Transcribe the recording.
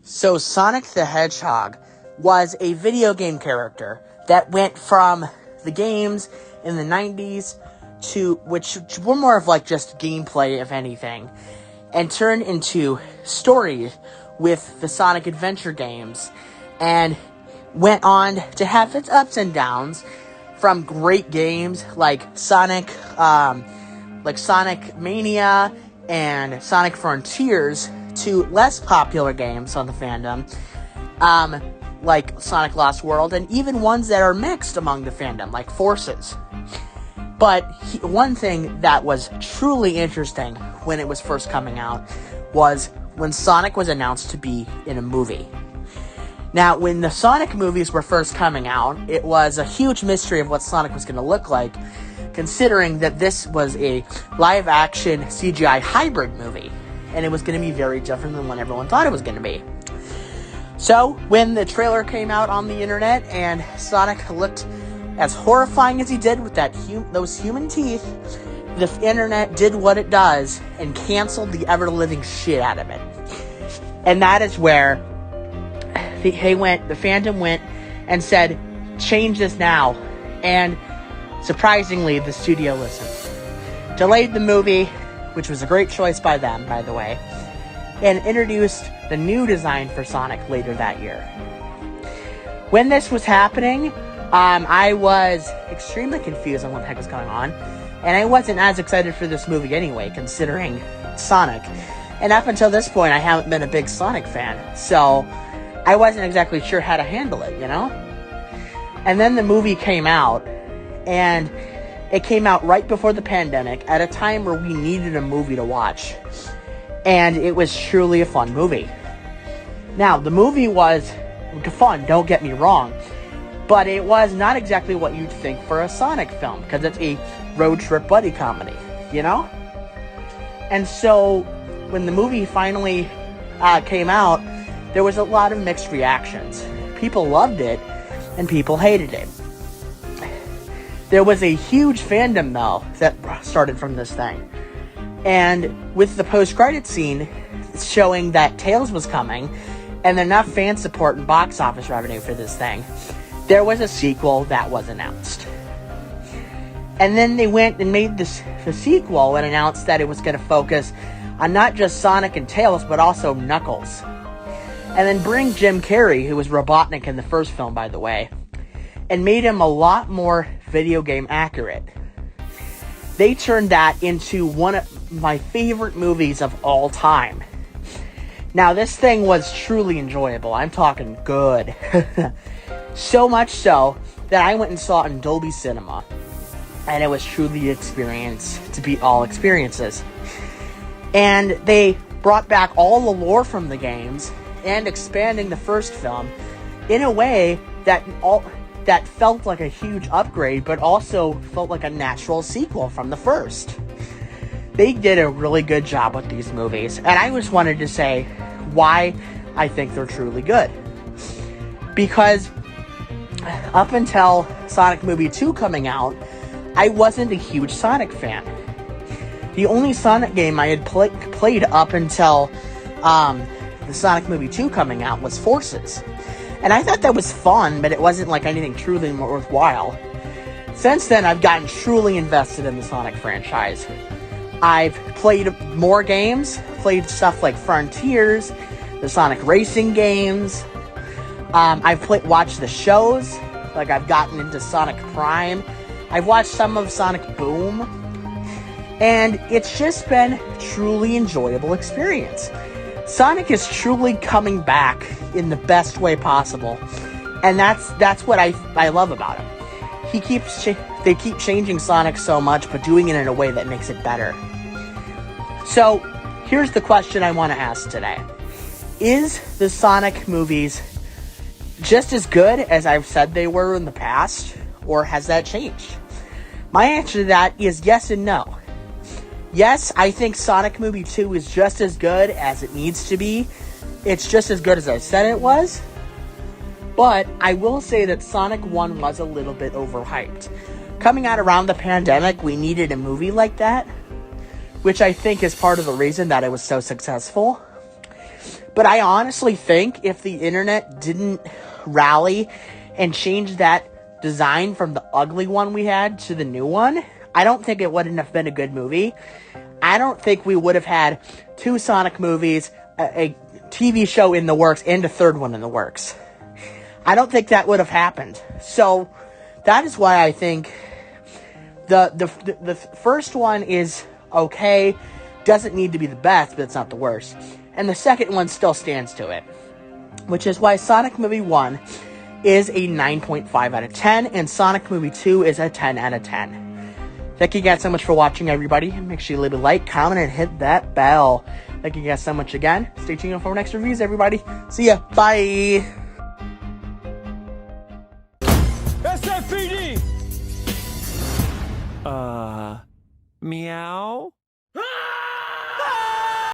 So Sonic the Hedgehog was a video game character that went from the games in the 90s to, which were more of like just gameplay, if anything, and turned into stories with the Sonic Adventure games, and went on to have its ups and downs from great games like Sonic Mania and Sonic Frontiers to less popular games on the fandom, like Sonic Lost World, and even ones that are mixed among the fandom, like Forces. But one thing that was truly interesting when it was first coming out was when Sonic was announced to be in a movie. Now, when the Sonic movies were first coming out, it was a huge mystery of what Sonic was going to look like, considering that this was a live-action CGI hybrid movie, and it was going to be very different than what everyone thought it was going to be. So, when the trailer came out on the internet, and Sonic looked as horrifying as he did with those human teeth, the internet did what it does, and canceled the ever-living shit out of it. And that is where the fandom went and said, change this now. And surprisingly, the studio listened. Delayed the movie, which was a great choice by them, by the way, and introduced the new design for Sonic later that year. When this was happening, I was extremely confused on what the heck was going on, and I wasn't as excited for this movie anyway, considering Sonic. And up until this point, I haven't been a big Sonic fan, so I wasn't exactly sure how to handle it, you know? And then the movie came out, and it came out right before the pandemic, at a time where we needed a movie to watch. And it was truly a fun movie. Now, the movie was fun, don't get me wrong, but it was not exactly what you'd think for a Sonic film, because it's a road trip buddy comedy, you know? And so, when the movie finally came out, there was a lot of mixed reactions. People loved it, and people hated it. There was a huge fandom, though, that started from this thing. And with the post-credit scene showing that Tails was coming, and enough fan support and box office revenue for this thing, there was a sequel that was announced. And then they went and made the sequel and announced that it was going to focus on not just Sonic and Tails, but also Knuckles. And then bring Jim Carrey, who was Robotnik in the first film, by the way, and made him a lot more video game accurate. They turned that into one of my favorite movies of all time. Now, this thing was truly enjoyable. I'm talking good. So much so that I went and saw it in Dolby Cinema. And it was truly an experience to beat all experiences. And they brought back all the lore from the games and expanding the first film in a way that felt like a huge upgrade, but also felt like a natural sequel from the first. They did a really good job with these movies, and I just wanted to say why I think they're truly good. Because up until Sonic Movie 2 coming out, I wasn't a huge Sonic fan. The only Sonic game I had played up until the Sonic Movie 2 coming out was Forces. And I thought that was fun, but it wasn't like anything truly worthwhile. Since then, I've gotten truly invested in the Sonic franchise. I've played more games, played stuff like Frontiers, the Sonic Racing games. I've watched the shows, like I've gotten into Sonic Prime. I've watched some of Sonic Boom. And it's just been a truly enjoyable experience. Sonic is truly coming back in the best way possible. And that's what I love about him. They keep changing Sonic so much, but doing it in a way that makes it better. So, here's the question I want to ask today. Is the Sonic movies just as good as I've said they were in the past, or has that changed? My answer to that is yes and no. Yes, I think Sonic Movie 2 is just as good as it needs to be. It's just as good as I said it was. But I will say that Sonic 1 was a little bit overhyped. Coming out around the pandemic, we needed a movie like that, which I think is part of the reason that it was so successful. But I honestly think if the internet didn't rally and change that design from the ugly one we had to the new one, I don't think it wouldn't have been a good movie. I don't think we would have had 2 Sonic movies, a TV show in the works, and a third one in the works. I don't think that would have happened. So that is why I think the first one is okay, doesn't need to be the best, but it's not the worst. And the second one still stands to it, which is why Sonic Movie 1 is a 9.5 out of 10, and Sonic Movie 2 is a 10 out of 10. Thank you guys so much for watching, everybody. Make sure you leave a like, comment, and hit that bell. Thank you guys so much again. Stay tuned for our next reviews, everybody. See ya. Bye.